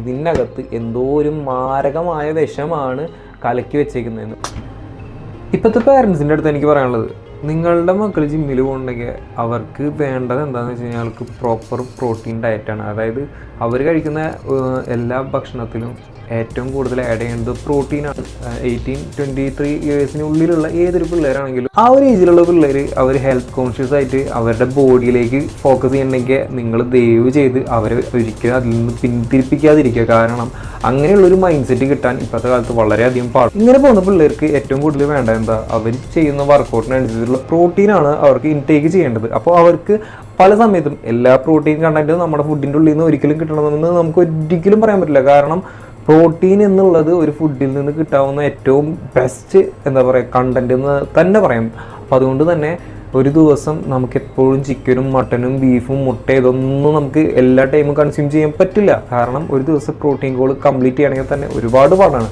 ഇതിനകത്ത് എന്തോ ഒരു മാരകമായ വിഷമാണ് കലക്കി വെച്ചേക്കുന്നതെന്ന്. ഇപ്പോഴത്തെ പേരൻസിൻ്റെ അടുത്ത് എനിക്ക് പറയാനുള്ളത്, നിങ്ങളുടെ മക്കൾ ജിമ്മിൽ പോകുന്നുണ്ടെങ്കിൽ അവർക്ക് വേണ്ടത് എന്താണെന്ന് വെച്ച് കഴിഞ്ഞാൽ അവർക്ക് പ്രോപ്പർ പ്രോട്ടീൻ ഡയറ്റാണ്. അതായത് അവർ കഴിക്കുന്ന എല്ലാ ഭക്ഷണത്തിലും ഏറ്റവും കൂടുതൽ ആഡ് ചെയ്യേണ്ടത് പ്രോട്ടീനാണ്. 18-23 ഇയേഴ്സിനുള്ളിലുള്ള ഏതൊരു പിള്ളേരാണെങ്കിലും ആ ഒരു ഏജിലുള്ള പിള്ളേർ അവർ ഹെൽത്ത് കോൺഷ്യസ് ആയിട്ട് അവരുടെ ബോഡിയിലേക്ക് ഫോക്കസ് ചെയ്യണമെങ്കിൽ നിങ്ങൾ ദയവ് ചെയ്ത് അവരെ ഒരിക്കലും അതിൽ നിന്ന് പിന്തിരിപ്പിക്കാതിരിക്കുക. കാരണം അങ്ങനെയുള്ളൊരു മൈൻഡ് സെറ്റ് കിട്ടാൻ ഇപ്പോഴത്തെ കാലത്ത് വളരെയധികം പാടും. ഇങ്ങനെ പോകുന്ന പിള്ളേർക്ക് ഏറ്റവും കൂടുതൽ വേണ്ട എന്താ, അവർ ചെയ്യുന്ന വർക്കൗട്ടിനനുസരിച്ചുള്ള പ്രോട്ടീനാണ് അവർക്ക് ഇൻടേക്ക് ചെയ്യേണ്ടത്. അപ്പോൾ അവർക്ക് പല സമയത്തും എല്ലാ പ്രോട്ടീൻ കണ്ടന്റും നമ്മുടെ ഫുഡിൻ്റെ ഉള്ളിൽ നിന്ന് ഒരിക്കലും കിട്ടണമെന്ന് നമുക്ക് ഒരിക്കലും പറയാൻ പറ്റില്ല. കാരണം പ്രോട്ടീൻ എന്നുള്ളത് ഒരു ഫുഡിൽ നിന്ന് കിട്ടാവുന്ന ഏറ്റവും ബെസ്റ്റ് എന്താ പറയുക കണ്ടന്റ് എന്ന് തന്നെ പറയാം. അപ്പോൾ അതുകൊണ്ട് തന്നെ ഒരു ദിവസം നമുക്ക് എപ്പോഴും ചിക്കനും മട്ടനും ബീഫും മുട്ട ഇതൊന്നും നമുക്ക് എല്ലാ ടൈമും കൺസ്യൂം ചെയ്യാൻ പറ്റില്ല. കാരണം ഒരു ദിവസം പ്രോട്ടീൻ ഗോൾ കംപ്ലീറ്റ് ചെയ്യണമെങ്കിൽ തന്നെ ഒരുപാട് പാടാണ്.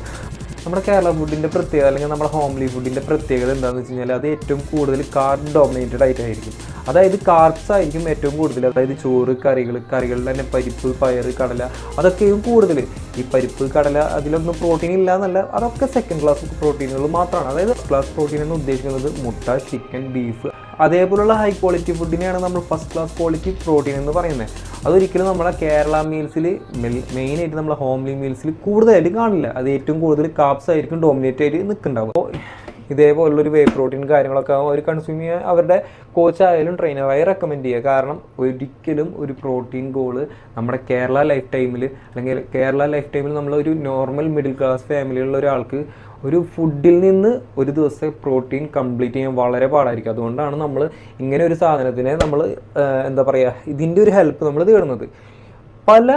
നമ്മുടെ കേരള ഫുഡിൻ്റെ പ്രത്യേകത അല്ലെങ്കിൽ നമ്മുടെ ഹോംലി ഫുഡിൻ്റെ പ്രത്യേകത എന്താണെന്ന് വെച്ച് കഴിഞ്ഞാൽ അത് ഏറ്റവും കൂടുതൽ കാർബ് ഡോമിനേറ്റഡ് ആയിട്ടായിരിക്കും. അതായത് കാർബ്സ് ആയിരിക്കും ഏറ്റവും കൂടുതൽ. അതായത് ചോറ്, കറികളിൽ തന്നെ പരിപ്പ്, പയർ, കടല അതൊക്കെയും കൂടുതൽ. ഈ പരിപ്പ്, കടല അതിലൊന്നും പ്രോട്ടീൻ ഇല്ല എന്നല്ല, അതൊക്കെ സെക്കൻഡ് ക്ലാസ് പ്രോട്ടീനുകൾ മാത്രമാണ്. അതായത് ഫസ്റ്റ് ക്ലാസ് പ്രോട്ടീൻ എന്ന് ഉദ്ദേശിക്കുന്നത് മുട്ട, ചിക്കൻ, ബീഫ് അതേപോലുള്ള ഹൈ ക്വാളിറ്റി ഫുഡിനെയാണ് നമ്മൾ ഫസ്റ്റ് ക്ലാസ് ക്വാളിറ്റി പ്രോട്ടീൻ എന്ന് പറയുന്നത്. അതൊരിക്കലും നമ്മുടെ കേരള മീൽസിൽ മെയിനായിട്ട് നമ്മുടെ ഹോംലി മീൽസിൽ കൂടുതലായിട്ട് കാണില്ല. അത് ഏറ്റവും കൂടുതൽ കാർബ്സ് ആയിരിക്കും ഡോമിനേറ്റ് ആയിട്ട് നിൽക്കുന്നുണ്ടാവും. അപ്പോൾ ഇതേപോലുള്ളൊരു വേ പ്രോട്ടീൻ കാര്യങ്ങളൊക്കെ അവർ കൺസ്യൂം ചെയ്യാൻ അവരുടെ കോച്ചായാലും ട്രെയിനറായി റെക്കമെൻഡ് ചെയ്യുക. കാരണം ഒരിക്കലും ഒരു പ്രോട്ടീൻ ഗോള് നമ്മുടെ കേരള ലൈഫ് ടൈമിൽ നമ്മളൊരു നോർമൽ മിഡിൽ ക്ലാസ് ഫാമിലിയുള്ള ഒരാൾക്ക് ഒരു ഫുഡിൽ നിന്ന് ഒരു ദിവസം പ്രോട്ടീൻ കംപ്ലീറ്റ് ചെയ്യാൻ വളരെ പാടായിരിക്കും. അതുകൊണ്ടാണ് നമ്മൾ ഇങ്ങനെ ഒരു സാധനത്തിനെ നമ്മൾ എന്താ പറയുക ഇതിൻ്റെ ഒരു ഹെൽപ്പ് നമ്മൾ തേടുന്നത്. പല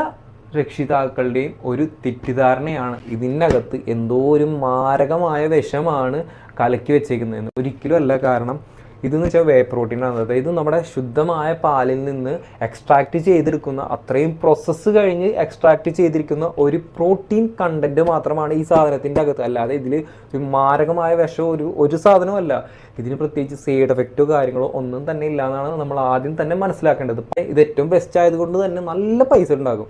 രക്ഷിതാക്കളുടെയും ഒരു തെറ്റിദ്ധാരണയാണ് ഇതിനകത്ത് എന്തോ ഒരു മാരകമായ വിഷമാണ് കലക്കി വെച്ചേക്കുന്നതെന്ന്. ഒരിക്കലും അല്ല. കാരണം ഇതെന്ന് വെച്ചാൽ വേ പ്രോട്ടീനാണ്. അതായത് നമ്മുടെ ശുദ്ധമായ പാലിൽ നിന്ന് എക്സ്ട്രാക്റ്റ് ചെയ്തെടുക്കുന്ന അത്രയും പ്രോസസ്സ് കഴിഞ്ഞ് എക്സ്ട്രാക്റ്റ് ചെയ്തിരിക്കുന്ന ഒരു പ്രോട്ടീൻ കണ്ടന്റ് മാത്രമാണ് ഈ സാധനത്തിൻ്റെ അകത്ത്. അല്ലാതെ ഇതിൽ ഒരു മാരകമായ വിഷമോ ഒരു സാധനമല്ല. ഇതിന് പ്രത്യേകിച്ച് സൈഡ് എഫക്റ്റോ കാര്യങ്ങളോ ഒന്നും തന്നെ ഇല്ല എന്നാണ് നമ്മൾ ആദ്യം തന്നെ മനസ്സിലാക്കേണ്ടത്. ഇത് ഏറ്റവും ബെസ്റ്റ് ആയതുകൊണ്ട് തന്നെ നല്ല പൈസ ഉണ്ടാകും.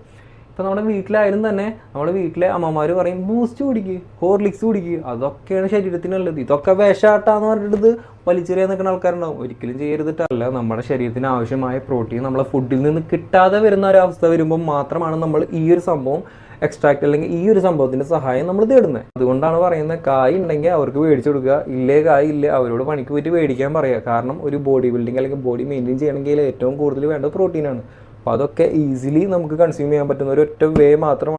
ഇപ്പോൾ നമ്മുടെ വീട്ടിലായാലും തന്നെ നമ്മുടെ വീട്ടിലെ അമ്മമാർ പറയും ബൂസ്റ്റ് കുടിക്കുക, ഹോർലിക്സ് കുടിക്കുക, അതൊക്കെയാണ് ശരീരത്തിന് നല്ലത്. ഇതൊക്കെ വിഷാട്ടാന്ന് പറഞ്ഞിട്ട് വലിച്ചെറിയാൻ നിൽക്കുന്ന ആൾക്കാരുണ്ടാവും. ഒരിക്കലും ചെയ്യരുതിട്ടല്ല. നമ്മുടെ ശരീരത്തിന് ആവശ്യമായ പ്രോട്ടീൻ നമ്മളെ ഫുഡിൽ നിന്ന് കിട്ടാതെ വരുന്ന ഒരവസ്ഥ വരുമ്പോൾ മാത്രമാണ് നമ്മൾ ഈ ഒരു സംഭവം എക്സ്ട്രാക്ട് അല്ലെങ്കിൽ ഈ ഒരു സംഭവത്തിൻ്റെ സഹായം നമ്മൾ തേടുന്നത്. അതുകൊണ്ടാണ് പറയുന്നത് കായ് ഉണ്ടെങ്കിൽ അവർക്ക് മേടിച്ചു കൊടുക്കുക, ഇല്ലേ കായ് ഇല്ല അവരോട് പണിക്ക് പോയിട്ട് മേടിക്കാൻ പറയുക. കാരണം ഒരു ബോഡി ബിൽഡിങ് അല്ലെങ്കിൽ ബോഡി മെയിൻറ്റെയിൻ ചെയ്യണമെങ്കിൽ ഏറ്റവും കൂടുതൽ വേണ്ടത് പ്രോട്ടീനാണ്. അപ്പോൾ അതൊക്കെ ഈസിലി നമുക്ക് കൺസ്യൂം ചെയ്യാൻ പറ്റുന്ന ഒരൊറ്റ വേ മാത്രമാണ്.